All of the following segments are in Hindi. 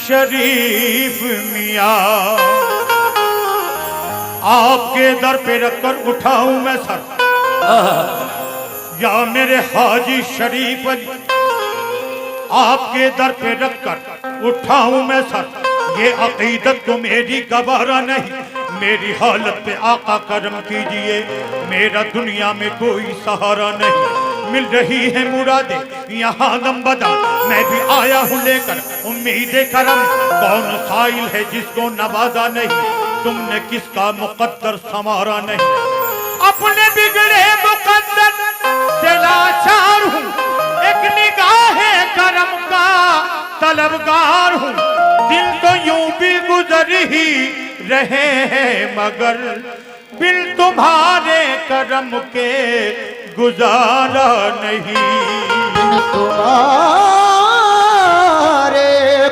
शरीफ मियाँ, आपके दर पे रखकर उठाऊं मैं सर, या मेरे हाजी शरीफ अली, आपके दर पे रखकर उठाऊं मैं सर। ये अकीदत तो मेरी गवारा नहीं, मेरी हालत पे आका करम कीजिए, मेरा दुनिया में कोई सहारा नहीं। मिल रही है मुरादे यहाँ दम बदम, मैं भी आया हूँ लेकर उम्मीद करम। कौन साइल है जिसको नवाजा नहीं, तुमने किसका मुकद्दर संवारा नहीं। अपने बिगड़े मुकद्दर से लाचार हूँ, एक निगाह करम का तलबगार हूँ। दिल तो यूं भी गुजर ही रहे हैं, मगर बिल तुम्हारे करम के गुजारा नहीं। तुम्हारे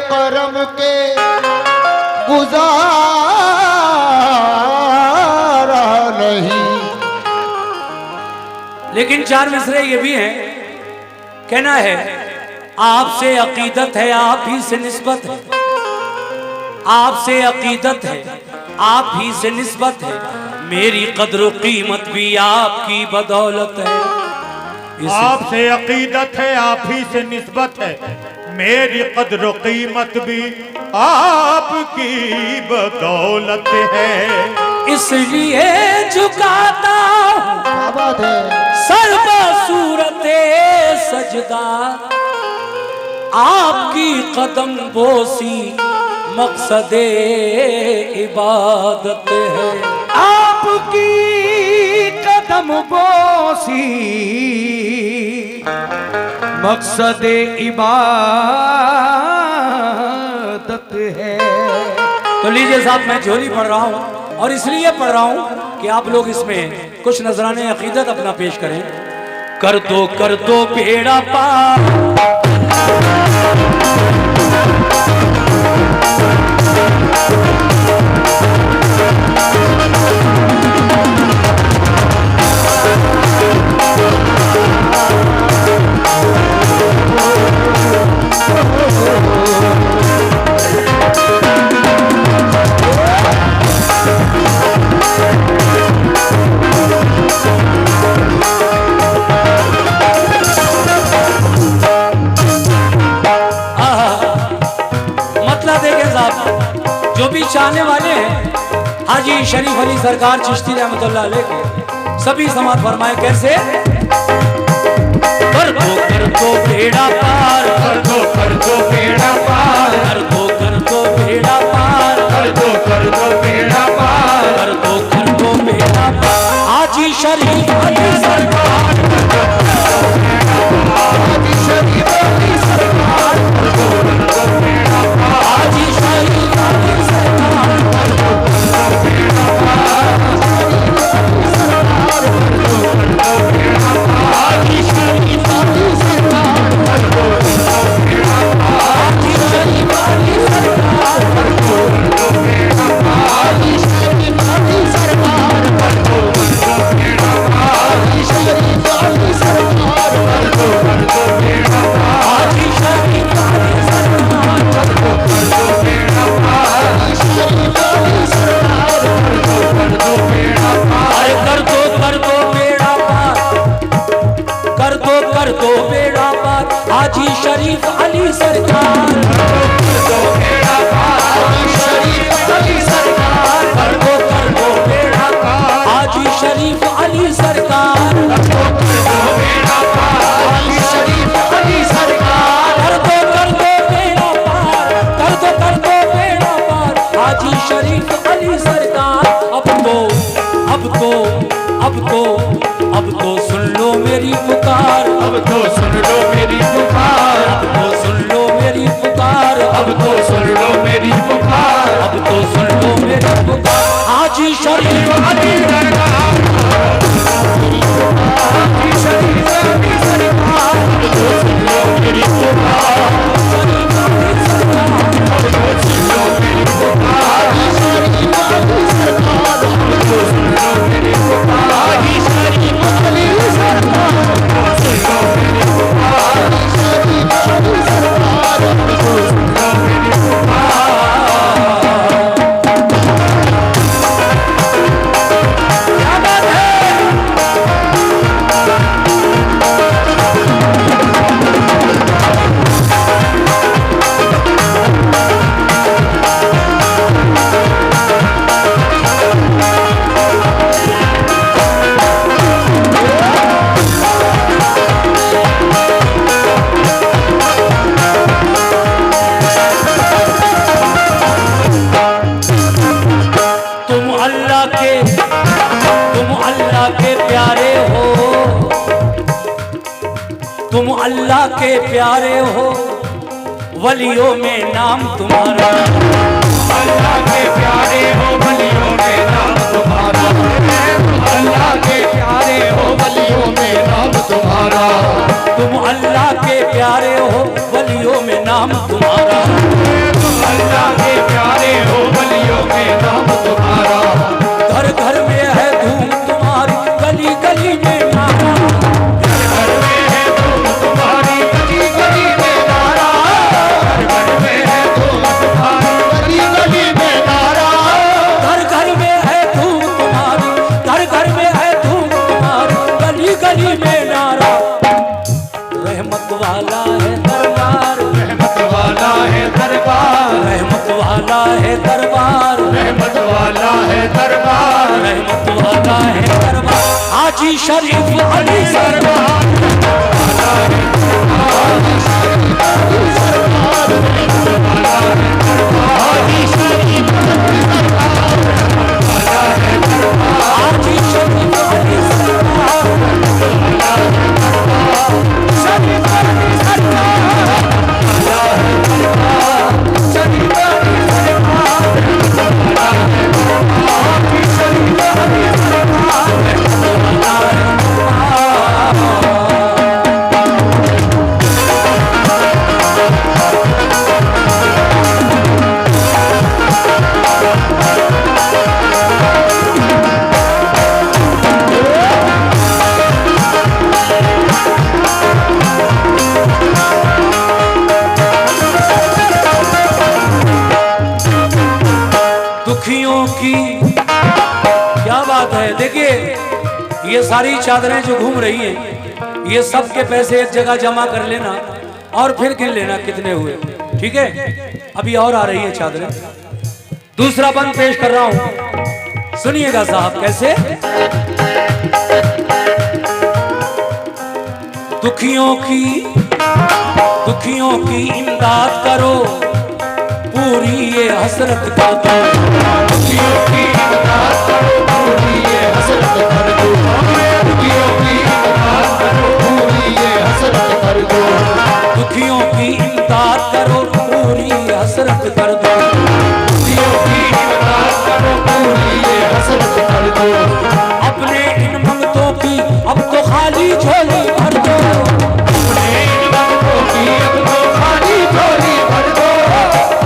करम के गुजारा नहीं। लेकिन चार मिसरे ये भी हैं, कहना है आपसे अकीदत है, आप ही से निस्बत है, आपसे अकीदत है, आप ही से निस्बत है, मेरी कद्र कीमत भी आपकी बदौलत है। आपसे अकीदत है, आप ही से निस्बत है, मेरी कद्र कीमत भी आपकी बदौलत है। इसलिए झुकाता सर्व सूरते सजदा, आपकी कदम बोसी मकसदे इबादत है। आपकी कदम बोसी मकसदे इबादत है। तो लीजिए साहब, मैं झोली पढ़ रहा हूँ और इसलिए पढ़ रहा हूँ कि आप लोग इसमें कुछ नजराने अकीदत अपना पेश करें। कर दो बेड़ा पार, चाहने वाले हैं हाजी शरीफ अली सरकार चिश्ती रहमतुल्लाह अलैह के, सभी समाज फरमाए कैसे। कर दो बेड़ा पार, कर दो बेड़ा पार, कर दो बेड़ा पार, कर दो बेड़ा पार, कर दो बेड़ा पार। हाजी शरीफ अली सरकार, हाजी शरीफ अली सरकार, हाजी शरीफ अली हाजी शरीफ अली सरकार, कर दो बेड़ा पार, हाजी शरीफ अली सरकार, कर दो बेड़ा पार, हाजी शरीफ अली सरकार, कर दो बेड़ा पार, हाजी शरीफ अली सरकार, कर दो बेड़ा पार, कर दो बेड़ा पार, हाजी शरीफ अली सरकार। अब तो सुन लो मेरी पुकार, अब तो सुन लो मेरी पुकार, अब तो सुन लो मेरी पुकार, अब तो सुन लो मेरी पुकार, अब तो सुन लो मेरी पुकार। हाजी शरीफ अली सरकार, हाजी शरीफ अली सरकार, अब तो सुन लो मेरी पुकार, अब तो सुन लो मेरी पुकार, हाजी शरीफ अली सरकार, अब तो सुन लो मेरी पुकार, हाजी शरीफ अली सरकार, सुन लो मेरी पुकार, हाजी शरीफ अली सरकार, अब तो सुन लो मेरी पुकार। के प्यारे हो वलियों में नाम तुम्हारा, अल्लाह के प्यारे हो वलियों में नाम तुम्हारा, अल्लाह के प्यारे हो वलियों में नाम तुम्हारा, तुम अल्लाह के प्यारे हो वलियों में नाम तुम्हारा, अल्लाह के प्यारे हो वलियों में नाम तुम्हारा, घर घर में है धूम तुम्हारी गली गली में नारा, घर में है धूम तुम्हारी गली गली में नारा, घर में है धूम तुम्हारी गली गली में नारा, घर घर में है धूम तुम्हारी, घर घर में है धूम तुम्हारी गली गली में नारा। रहमत वाला है दरबार, रहमत वाला है दरबार, रहमत वाला है दरबार, रहमत वाला है दरबार, रहमत वाला है दरबार। हाजी शरीफ अली सरकार, हाजी शरीफ अली सरकार, शरीफ अली सरकार, शरीफ अली दुखियों की क्या बात है। देखिए ये सारी चादरें जो घूम रही हैं ये सब के पैसे एक जगह जमा कर लेना और फिर गिन लेना कितने हुए, ठीक है। अभी और आ रही है चादरें। दूसरा बंद पेश कर रहा हूं, सुनिएगा साहब कैसे। दुखियों की इमदाद करो पूरी ये हसरत का दो, दुखियों की इमदाद करो पूरी ये हसरत कर दो, दुखियों की इमदाद करो पूरी ये हसरत कर दो, दुखियों की इमदाद करो पूरी हसरत कर दो, दुखियों की इमदाद करो पूरी ये हसरत कर दो, अपने इन मंगतों की अब तो खाली झोली भर दो, अपने इन मंगतों की अब तो खाली झोली भर दो,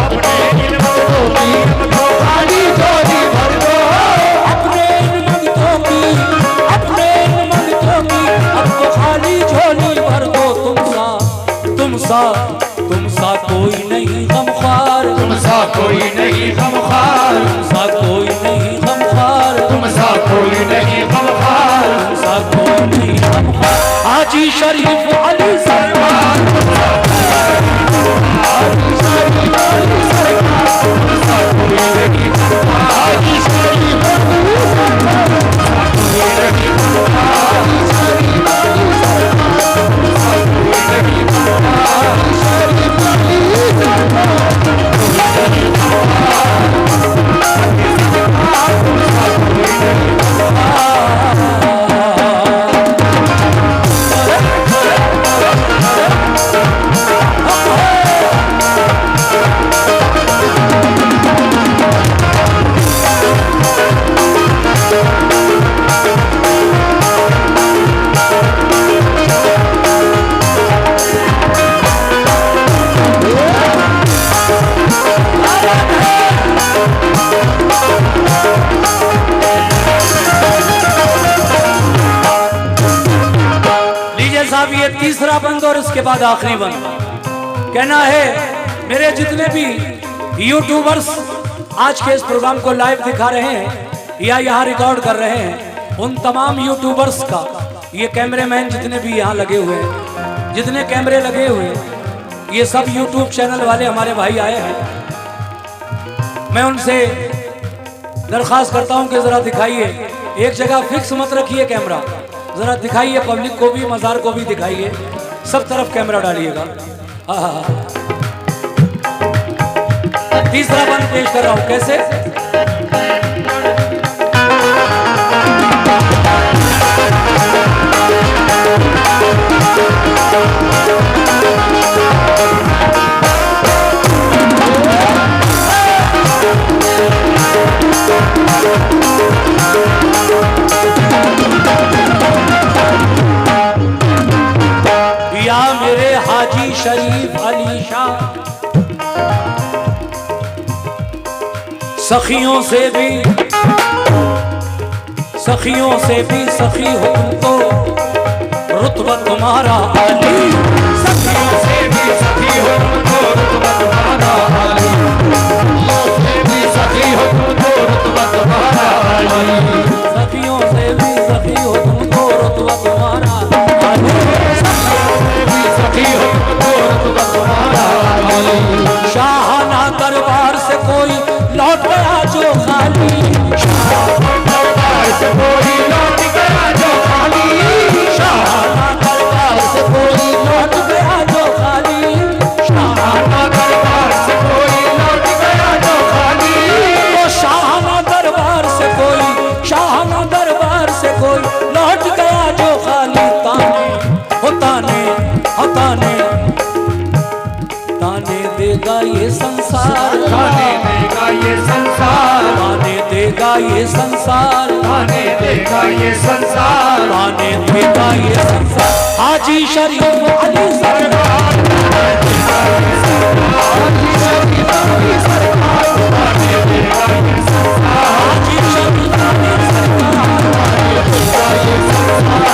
अपने इन मंगतों की अब तो खाली झोली भर दो, अपने इन मंगतों की अब तो खाली झोली भर दो। तुम सा कोई नहीं गमख्वार, तुम सा कोई नहीं गमख्वार, तुम सा कोई नहीं गमख्वार, तुम सा कोई नहीं गमख्वार, तुम सा कोई नहीं गमख्वार। हाजी शरीफ अली सरकार, हाजी शरीफ अली सरकार, तुम सा कोई नहीं गमख्वार, हाजी शरीफ अली सरकार, कोई नहीं गमख्वार, हाजी शरीफ अली सरकार, तुम सा कोई नहीं गमख्वार, हाजी शरीफ अली सरकार, कोई नहीं गमख्वार, तुम सा कोई नहीं साहब ये तीसरा बंद और इसके बाद आखिरी बंद। कहना है मेरे जितने भी यूट्यूबर्स आज के इस प्रोग्राम को लाइव दिखा रहे हैं या यहाँ रिकॉर्ड कर रहे हैं, उन तमाम यूट्यूबर्स का, ये कैमरेमैन जितने भी यहाँ लगे हुए हैं, जितने कैमरे लगे हुए हैं, ये सब यूट्यूब चैनल वाले हमारे भाई आए हैं। मैं उनसे दरख्वास्त करता हूँ कि जरा दिखाइए, एक जगह फिक्स मत रखिए कैमरा, जरा दिखाइए, पब्लिक को भी मज़ार को भी दिखाइए, सब तरफ कैमरा डालिएगा। तीसरा बंद पेश कर रहा हूं कैसे। या मेरे हाजी शरीफ अली शाह, सखियों से भी सखी हो तुमको, रुतबा तुम्हारा अली। सखियों से भी सखी हो तुमको, रुतबा तुम्हारा अली। सखी हो तुमको, रुतबा तुम्हारा अली। सखियों से भी सखी हो तुमको, रुतबा तुम्हारा अली। सखी हो तुमको, रुतबा तुम्हारा अली। शाहाना दरबार से कोई लौट गया जो खाली, दरबार से कोई लौट गया जो खाली। शाहाना दरबार से कोई लौट गया जो खाली, शाहाना दरबार से कोई लौट गया जो खाली। तो शाहाना दरबार से कोई लौट गया जो खाली। ताने देगा ये संसार, ताने देगा ये संसार। ताने देगा ये संसार, ताने देगा ये संसार। ताने देगा ये संसार। हाजी शरीफ अली सरकार, हाजी शरीफ अली सरकार। ताने देगा ये संसार। हाजी शरीफ अली सरकार, ताने देगा ये संसार।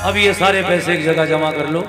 अब ये सारे पैसे एक जगह जमा कर लो।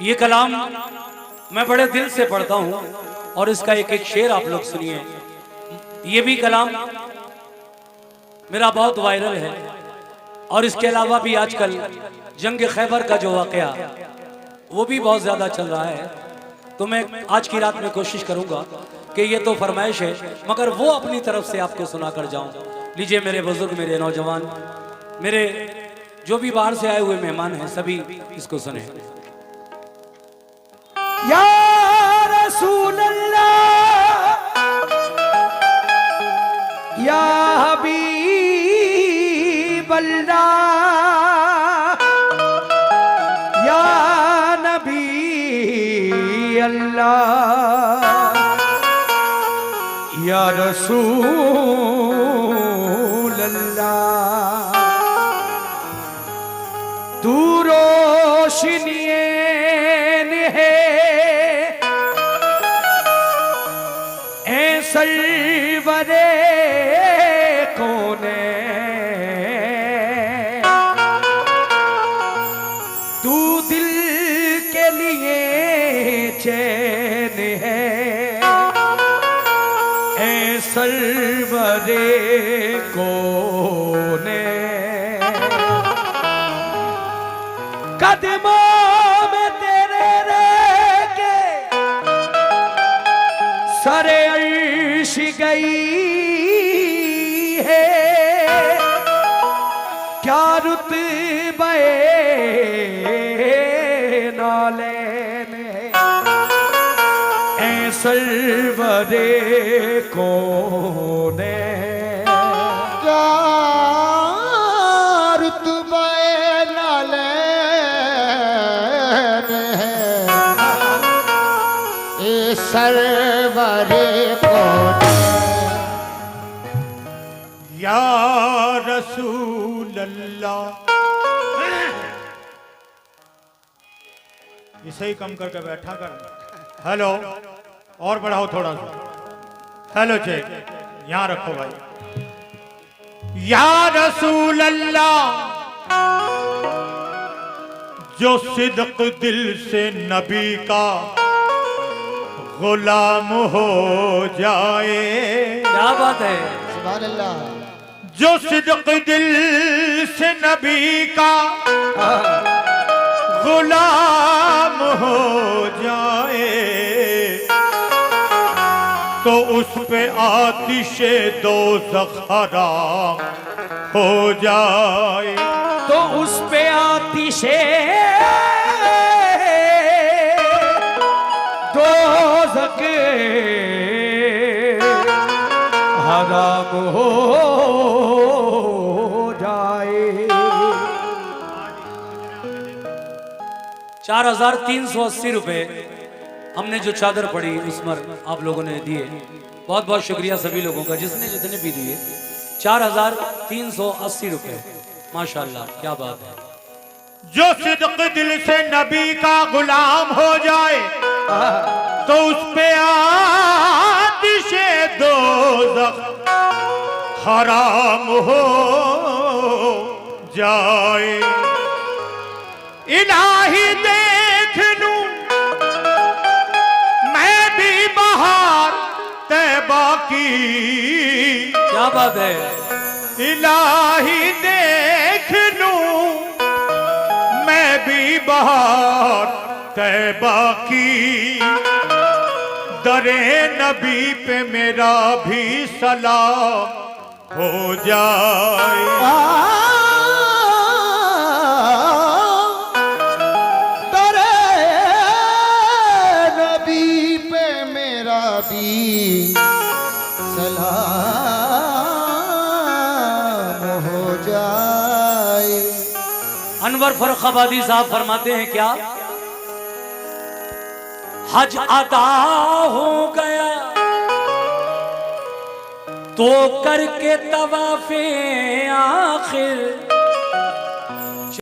ये कलाम मैं बड़े दिल से पढ़ता हूँ और इसका एक एक शेर आप लोग सुनिए। ये भी कलाम मेरा बहुत वायरल है और इसके अलावा भी आजकल जंग खैबर का जो वाकया वो भी बहुत ज़्यादा चल रहा है। तो मैं आज की रात में कोशिश करूँगा कि ये तो फरमाइश है मगर वो अपनी तरफ से आपको सुना कर जाऊँ। लीजिए मेरे बुजुर्ग, मेरे नौजवान, मेरे जो भी बाहर से आए हुए मेहमान हैं, सभी इसको सुने। या रसूल अल्लाह, या हबीब अल्लाह, या नबी अल्लाह, या रसूल अल्लाह। तू रोशनिए है सरवरे कोने, तू दिल के लिए चैन है ए सरवरे कोने। कदमों में तेरे रे गई है क्या रुतबे नाले में ऐ सरवरे कोने क्या रुतबे नाले में है ए सरवरे कोने या रसूल अल्लाह। इसे ही कम करके बैठा कर। हेलो, और बढ़ाओ थोड़ा सा। हेलो चेक, यहां रखो भाई। या रसूल अल्लाह, जो सिद्क दिल से नबी का गुलाम हो जाए। क्या बात है। सुभान अल्लाह। जो सिद्क दिल से नबी का गुलाम हो जाए तो उस पे आतिशे दोज़ख हराम हो जाए। तो उस पे आतिशे दोज़ख हराम हो जाए। 4,380 रुपए हमने जो चादर पड़ी उसमें आप लोगों ने दिए। बहुत बहुत शुक्रिया सभी लोगों का जिसने जितने भी दिए। 4,380 रुपए, माशाल्लाह, क्या बात है। जो सिद्क दिल से नबी का गुलाम हो जाए तो उस पे आतिशे दोज़ख हराम हो जाए। इलाही देख लूं मैं भी बहार तैबा की। क्या बात है। इलाही देख लूं मैं भी बहार तैबा की। दरे नबी पे मेरा भी सलाम हो जाए। दरे नबी पे मेरा भी सलाम हो जाए। अनवर फर्रुखाबादी साहब फरमाते हैं क्या, हज अदा हो गया तो करके तवाफे आखिर